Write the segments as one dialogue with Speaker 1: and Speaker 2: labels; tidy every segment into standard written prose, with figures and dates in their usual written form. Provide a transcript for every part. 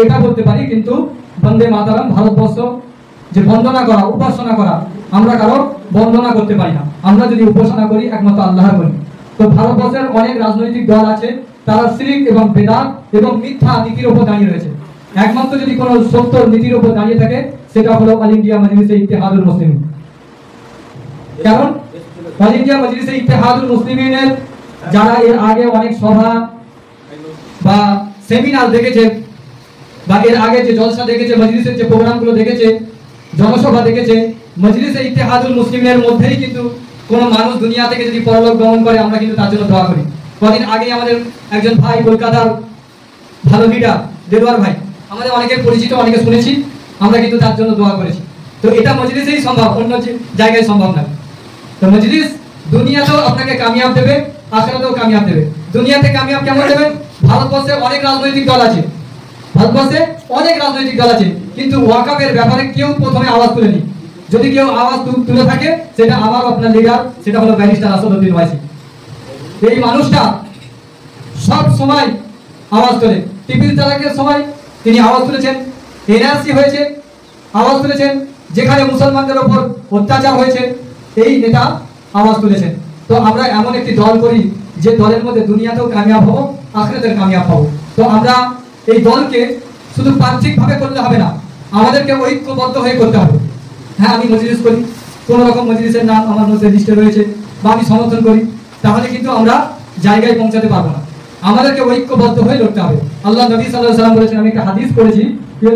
Speaker 1: এটা বলতে পারি, কিন্তু বন্দে মাতারাম ভারতবর্ষ যে বন্দনা করা, উপাসনা করা, আমরা কারো বন্দনা করতে পারি না। আমরা যদি উপাসনা করি একমাত্র আল্লাহর করি। তো ভারতবর্ষের অনেক রাজনৈতিক দল আছে, তারা শিরক এবং বেদাত এবং মিথ্যা নীতির উপর দাঁড়িয়ে রয়েছে। একমাত্র যদি কোনো সত্য নীতির উপর দাঁড়িয়ে থাকে সেটা হলো অল ইন্ডিয়া মজলিসে ইত্তেহাদুল মুসলিমিন। কারণ অল ইন্ডিয়া মজলিসে ইত্তেহাদুল মুসলিমিনের যারা এর আগে অনেক সভা বা সেমিনার দেখেছে, বা এর আগে যে জলসা দেখেছে, মজলিসের যে প্রোগ্রামগুলো দেখেছে, জনসভা দেখেছে, মজলিসে ইত্তেহাদুল মুসলিমের মধ্যেই কিন্তু কোনো মানুষ দুনিয়া থেকে যদি পরলোক গমন করে আমরা কিন্তু তার জন্য দোয়া করি। কদিন আগে আমাদের একজন ভাই, কলকাতার ভালো লিডার দেলোয়ার ভাই, আমাদের অনেকের পরিচিত, অনেকে শুনেছি, আমরা কিন্তু তার জন্য দোয়া করেছি। তো এটা মজলিসেই সম্ভব, অন্য জায়গায় সম্ভব না। তো মজলিস দুনিয়াতেও আপনাকে কামিয়াব দেবে, আখিরাতেও কামিয়াব দেবে। দুনিয়াতে কামিয়াব কেমন দেবেন? ভারতবর্ষে অনেক রাজনৈতিক দল আছে, ভারতবর্ষে অনেক রাজনৈতিক দল আছে, কিন্তু ওয়াকাফের ব্যাপারে কেউ প্রথমে আওয়াজ তুলেনি। যদি কেউ আওয়াজ তুলে থাকে সেটা আমার আপনার লিডার, সেটা হলো ব্যারিস্টার আসাদউদ্দিন ওয়াইসি। এই মানুষটা সব সময় আওয়াজ তোলে। টিপির তালাকের সময় তিনি আওয়াজ তুলেছেন, এনআরসি হয়েছে আওয়াজ তুলেছেন, যেখানে মুসলমানদের ওপর অত্যাচার হয়েছে এই নেতা আওয়াজ তুলেছেন। তো আমরা এমন একটি দল করি যে দলের মধ্যে দুনিয়াতেও কামিয়াব হবো, আখিরাতেও কামিয়াব হবো। তো আমরা এই দলকে শুধু পাক্ষিকভাবে করলে হবে না, আমাদেরকে ঐক্যবদ্ধ হয়ে করতে হবে। হ্যাঁ, আমি মজলিস করি, কোনো রকম মজলিসের নাম আমার মধ্যে লিস্টে রয়েছে বা আমি সমর্থন করি, তাহলে কিন্তু আমরা জায়গায় পৌঁছাতে পারবো না। আমাদেরকে ঐক্যবদ্ধ হয়ে লড়তে হবে। আল্লাহ নবী সাল্লাল্লাহু আলাইহি ওয়াসাল্লাম বলেছেন, আমি একটা হাদিস পড়েছি,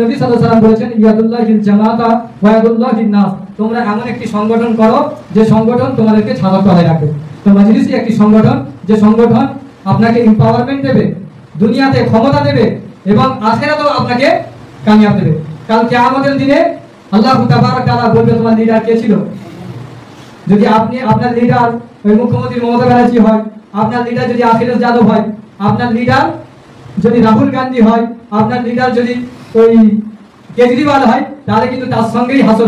Speaker 1: নবী সাল্লাল্লাহু আলাইহি ওয়াসাল্লাম বলেছেন, ইয়াদুল্লাহিল জামাতা ওয়া ইয়াদুল্লাহিন নাস, তোমরা এমন একটি সংগঠন করো যে সংগঠন তোমাদেরকে ছাতার তলায় রাখবে। তো মজলিসই একটি সংগঠন, যে সংগঠন আপনাকে এম্পাওয়ারমেন্ট দেবে, দুনিয়াতে ক্ষমতা দেবে এবং আখিরাতেও আপনাকে কামিয়াব দেবে। কাল কিয়ামতের দিনে আল্লাহ তাবারক তাআলা বলবে তোমার লিডার কে ছিল। যদি আপনি আপনার লিডার ওই মুখ্যমন্ত্রী মমতা ব্যানার্জি হয়, আপনার লিডার যদি আখিরাত যাদব হয়, আপনার লিডার যদি রাহুল গান্ধী হয়, আপনার লিডার যদি ওই কেজরিওয়াল হয়, তাহলে কিন্তু তার সঙ্গেই হাসর